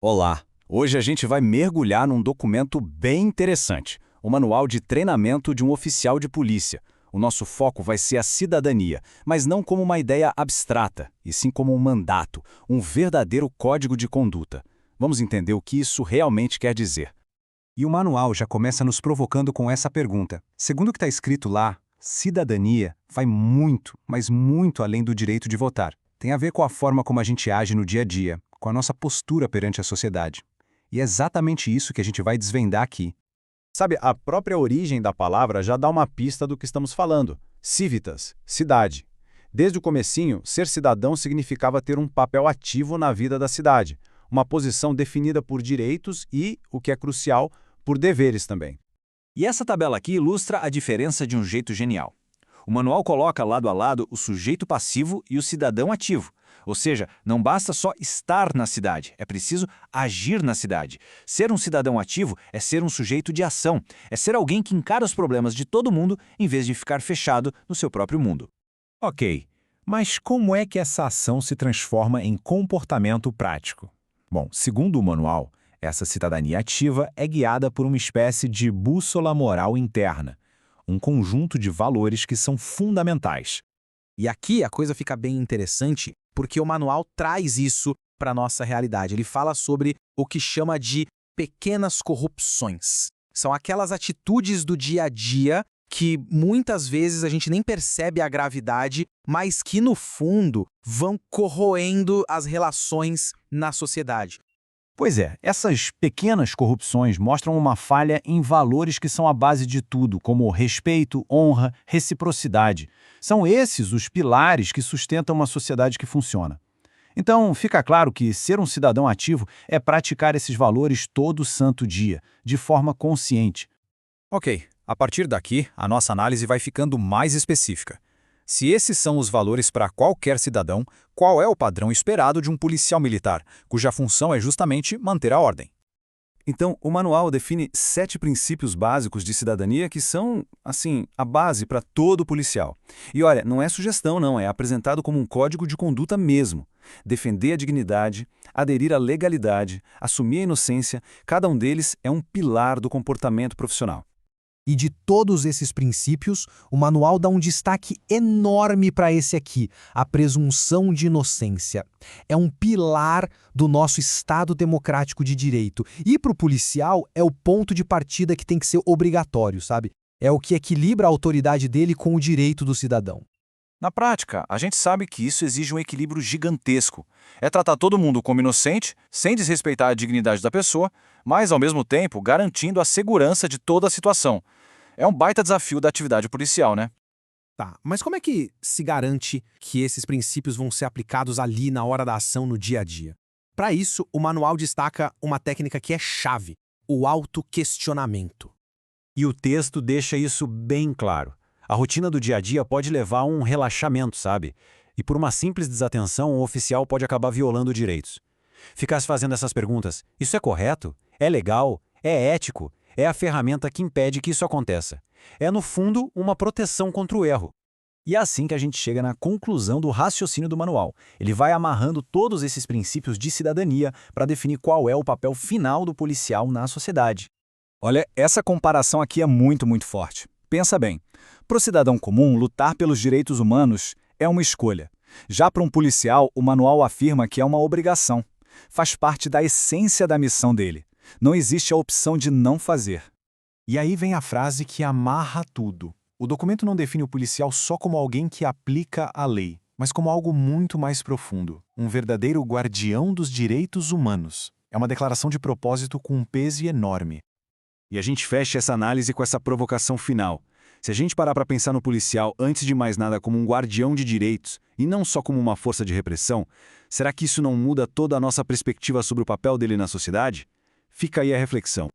Olá! Hoje a gente vai mergulhar num documento bem interessante, o Manual de Treinamento de um Oficial de Polícia. O nosso foco vai ser a cidadania, mas não como uma ideia abstrata, e sim como um mandato, um verdadeiro código de conduta. Vamos entender o que isso realmente quer dizer. E o manual já começa nos provocando com essa pergunta. Segundo o que está escrito lá, cidadania vai muito, mas muito além do direito de votar. Tem a ver com a forma como a gente age no dia a dia, com a nossa postura perante a sociedade. E é exatamente isso que a gente vai desvendar aqui. Sabe, a própria origem da palavra já dá uma pista do que estamos falando. Civitas, cidade. Desde o comecinho, ser cidadão significava ter um papel ativo na vida da cidade, uma posição definida por direitos e, o que é crucial, por deveres também. E essa tabela aqui ilustra a diferença de um jeito genial. O manual coloca lado a lado o sujeito passivo e o cidadão ativo. Ou seja, não basta só estar na cidade, é preciso agir na cidade. Ser um cidadão ativo é ser um sujeito de ação, é ser alguém que encara os problemas de todo mundo em vez de ficar fechado no seu próprio mundo. Ok, mas como é que essa ação se transforma em comportamento prático? Bom, segundo o manual, essa cidadania ativa é guiada por uma espécie de bússola moral interna, um conjunto de valores que são fundamentais. E aqui a coisa fica bem interessante, porque o manual traz isso para a nossa realidade. Ele fala sobre o que chama de pequenas corrupções. São aquelas atitudes do dia a dia que muitas vezes a gente nem percebe a gravidade, mas que no fundo vão corroendo as relações na sociedade. Pois é, essas pequenas corrupções mostram uma falha em valores que são a base de tudo, como respeito, honra, reciprocidade. São esses os pilares que sustentam uma sociedade que funciona. Então, fica claro que ser um cidadão ativo é praticar esses valores todo santo dia, de forma consciente. Ok, a partir daqui, a nossa análise vai ficando mais específica. Se esses são os valores para qualquer cidadão, qual é o padrão esperado de um policial militar, cuja função é justamente manter a ordem? Então, o manual define 7 princípios básicos de cidadania que são, assim, a base para todo policial. E olha, não é sugestão não, é apresentado como um código de conduta mesmo. Defender a dignidade, aderir à legalidade, assumir a inocência, cada um deles é um pilar do comportamento profissional. E de todos esses princípios, o manual dá um destaque enorme para esse aqui, a presunção de inocência. É um pilar do nosso Estado democrático de direito. E para o policial é o ponto de partida que tem que ser obrigatório, sabe? É o que equilibra a autoridade dele com o direito do cidadão. Na prática, a gente sabe que isso exige um equilíbrio gigantesco. É tratar todo mundo como inocente, sem desrespeitar a dignidade da pessoa, mas, ao mesmo tempo, garantindo a segurança de toda a situação. É um baita desafio da atividade policial, né? Tá, mas como é que se garante que esses princípios vão ser aplicados ali na hora da ação no dia a dia? Para isso, o manual destaca uma técnica que é chave, o autoquestionamento. E o texto deixa isso bem claro. A rotina do dia a dia pode levar a um relaxamento, sabe? E por uma simples desatenção, o oficial pode acabar violando direitos. Ficar se fazendo essas perguntas, isso é correto? É legal? É ético? É a ferramenta que impede que isso aconteça. É, no fundo, uma proteção contra o erro. E é assim que a gente chega na conclusão do raciocínio do manual. Ele vai amarrando todos esses princípios de cidadania para definir qual é o papel final do policial na sociedade. Olha, essa comparação aqui é muito forte. Pensa bem, para o cidadão comum, lutar pelos direitos humanos é uma escolha. Já para um policial, o manual afirma que é uma obrigação. Faz parte da essência da missão dele. Não existe a opção de não fazer. E aí vem a frase que amarra tudo. O documento não define o policial só como alguém que aplica a lei, mas como algo muito mais profundo, um verdadeiro guardião dos direitos humanos. É uma declaração de propósito com um peso enorme. E a gente fecha essa análise com essa provocação final. Se a gente parar para pensar no policial, antes de mais nada, como um guardião de direitos, e não só como uma força de repressão, será que isso não muda toda a nossa perspectiva sobre o papel dele na sociedade? Fica aí a reflexão.